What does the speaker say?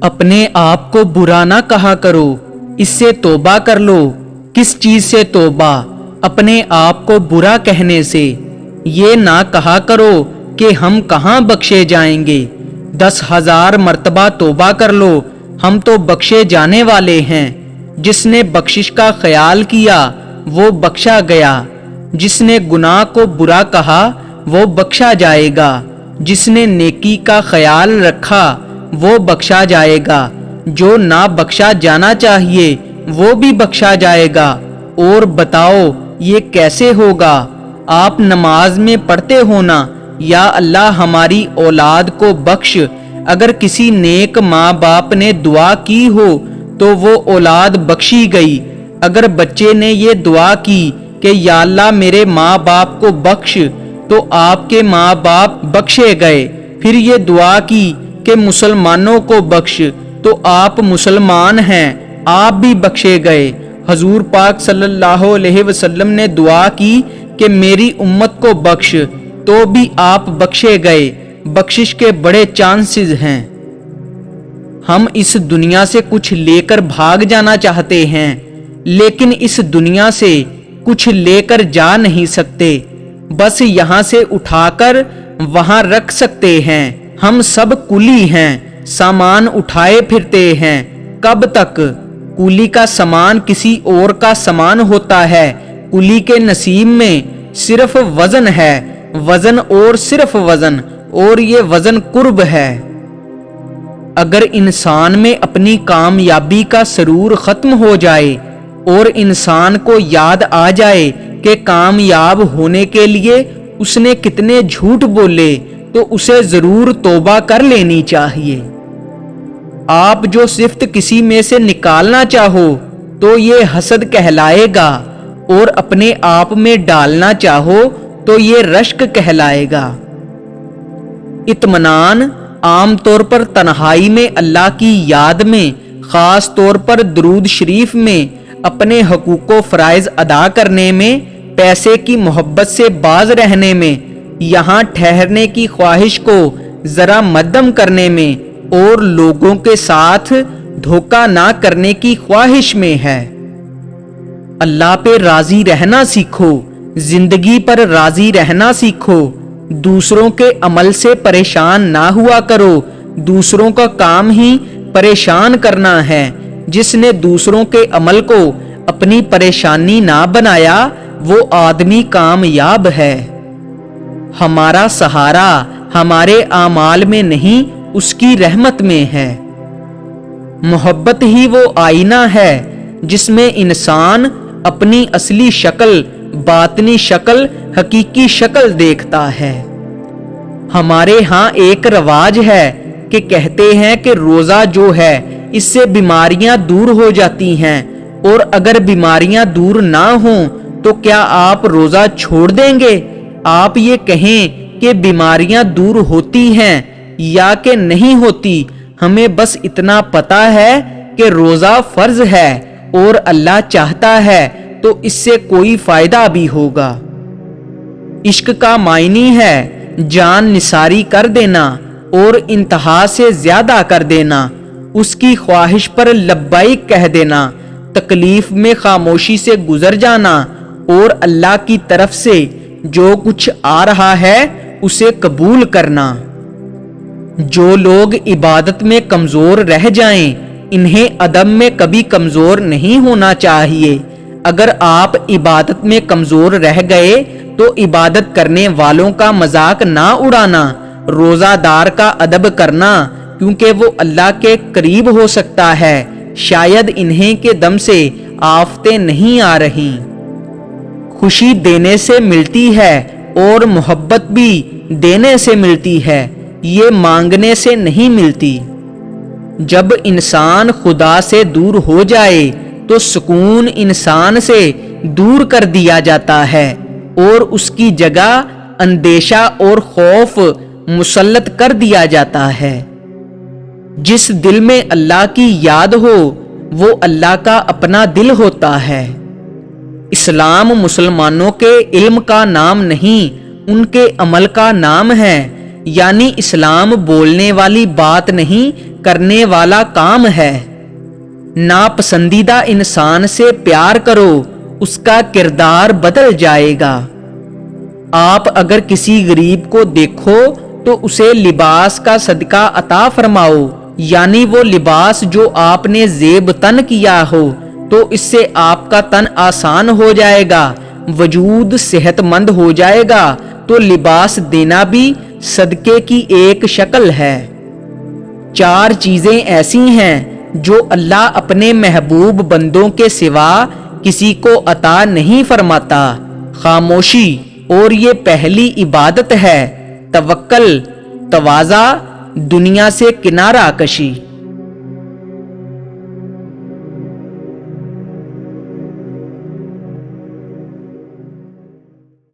اپنے آپ کو برا نہ کہا کرو، اس سے توبہ کر لو۔ کس چیز سے توبہ؟ اپنے آپ کو برا کہنے سے۔ یہ نہ کہا کرو کہ ہم کہاں بخشے جائیں گے۔ 10,000 مرتبہ توبہ کر لو، ہم تو بخشے جانے والے ہیں۔ جس نے بخشش کا خیال کیا وہ بخشا گیا، جس نے گناہ کو برا کہا وہ بخشا جائے گا، جس نے نیکی کا خیال رکھا وہ بخشا جائے گا، جو نہ بخشا جانا چاہیے وہ بھی بخشا جائے گا۔ اور بتاؤ یہ کیسے ہوگا؟ آپ نماز میں پڑھتے ہو نا، یا اللہ ہماری اولاد کو بخش۔ اگر کسی نیک ماں باپ نے دعا کی ہو تو وہ اولاد بخشی گئی۔ اگر بچے نے یہ دعا کی کہ یا اللہ میرے ماں باپ کو بخش، تو آپ کے ماں باپ بخشے گئے۔ پھر یہ دعا کی کہ مسلمانوں کو بخش، تو آپ مسلمان ہیں، آپ بھی بخشے گئے۔ حضور پاک صلی اللہ علیہ وسلم نے دعا کی کہ میری امت کو بخش، تو بھی آپ بخشے گئے۔ بخشش کے بڑے چانسز ہیں۔ ہم اس دنیا سے کچھ لے کر بھاگ جانا چاہتے ہیں، لیکن اس دنیا سے کچھ لے کر جا نہیں سکتے، بس یہاں سے اٹھا کر وہاں رکھ سکتے ہیں۔ ہم سب کلی ہیں، سامان اٹھائے پھرتے ہیں۔ کب تک؟ کلی کا سامان کسی اور کا سامان ہوتا ہے۔ کلی کے نصیب میں صرف وزن ہے، وزن اور صرف وزن، اور یہ وزن قرب ہے۔ اگر انسان میں اپنی کامیابی کا سرور ختم ہو جائے اور انسان کو یاد آ جائے کہ کامیاب ہونے کے لیے اس نے کتنے جھوٹ بولے، تو اسے ضرور توبہ کر لینی چاہیے۔ آپ جو صفت کسی میں سے نکالنا چاہو تو یہ حسد کہلائے گا، اور اپنے آپ میں ڈالنا چاہو تو یہ رشک کہلائے گا۔ اطمینان عام طور پر تنہائی میں اللہ کی یاد میں، خاص طور پر درود شریف میں، اپنے حقوق و فرائض ادا کرنے میں، پیسے کی محبت سے باز رہنے میں، یہاں ٹھہرنے کی خواہش کو ذرا مدھم کرنے میں، اور لوگوں کے ساتھ دھوکہ نہ کرنے کی خواہش میں ہے۔ اللہ پہ راضی رہنا سیکھو، زندگی پر راضی رہنا سیکھو۔ دوسروں کے عمل سے پریشان نہ ہوا کرو، دوسروں کا کام ہی پریشان کرنا ہے۔ جس نے دوسروں کے عمل کو اپنی پریشانی نہ بنایا وہ آدمی کامیاب ہے۔ ہمارا سہارا ہمارے اعمال میں نہیں، اس کی رحمت میں ہے۔ محبت ہی وہ آئینہ ہے جس میں انسان اپنی اصلی شکل، باطنی شکل، حقیقی شکل دیکھتا ہے۔ ہمارے ہاں ایک رواج ہے کہ کہتے ہیں کہ روزہ جو ہے اس سے بیماریاں دور ہو جاتی ہیں، اور اگر بیماریاں دور نہ ہوں تو کیا آپ روزہ چھوڑ دیں گے؟ آپ یہ کہیں کہ بیماریاں دور ہوتی ہیں یا کہ نہیں ہوتی، ہمیں بس اتنا پتا ہے کہ روزہ فرض ہے، اور اللہ چاہتا ہے تو اس سے کوئی فائدہ بھی ہوگا۔ عشق کا معنی ہے جان نثاری کر دینا اور انتہا سے زیادہ کر دینا، اس کی خواہش پر لبیک کہہ دینا، تکلیف میں خاموشی سے گزر جانا، اور اللہ کی طرف سے جو کچھ آ رہا ہے اسے قبول کرنا۔ جو لوگ عبادت میں کمزور رہ جائیں انہیں ادب میں کبھی کمزور نہیں ہونا چاہیے۔ اگر آپ عبادت میں کمزور رہ گئے تو عبادت کرنے والوں کا مذاق نہ اڑانا، روزہ دار کا ادب کرنا، کیونکہ وہ اللہ کے قریب ہو سکتا ہے، شاید انہیں کے دم سے آفتیں نہیں آ رہی۔ خوشی دینے سے ملتی ہے اور محبت بھی دینے سے ملتی ہے، یہ مانگنے سے نہیں ملتی۔ جب انسان خدا سے دور ہو جائے تو سکون انسان سے دور کر دیا جاتا ہے، اور اس کی جگہ اندیشہ اور خوف مسلط کر دیا جاتا ہے۔ جس دل میں اللہ کی یاد ہو وہ اللہ کا اپنا دل ہوتا ہے۔ اسلام مسلمانوں کے علم کا نام نہیں، ان کے عمل کا نام ہے۔ یعنی اسلام بولنے والی بات نہیں کرنے والا کام ہے۔ ناپسندیدہ انسان سے پیار کرو، اس کا کردار بدل جائے گا۔ آپ اگر کسی غریب کو دیکھو تو اسے لباس کا صدقہ عطا فرماؤ، یعنی وہ لباس جو آپ نے زیب تن کیا ہو تو اس سے آپ کا تن آسان ہو جائے گا، وجود صحت مند ہو جائے گا، تو لباس دینا بھی صدقے کی ایک شکل ہے۔ 4 چیزیں ایسی ہیں جو اللہ اپنے محبوب بندوں کے سوا کسی کو عطا نہیں فرماتا۔ خاموشی، اور یہ پہلی عبادت ہے، توکل، تواضع، دنیا سے کنارہ کشی۔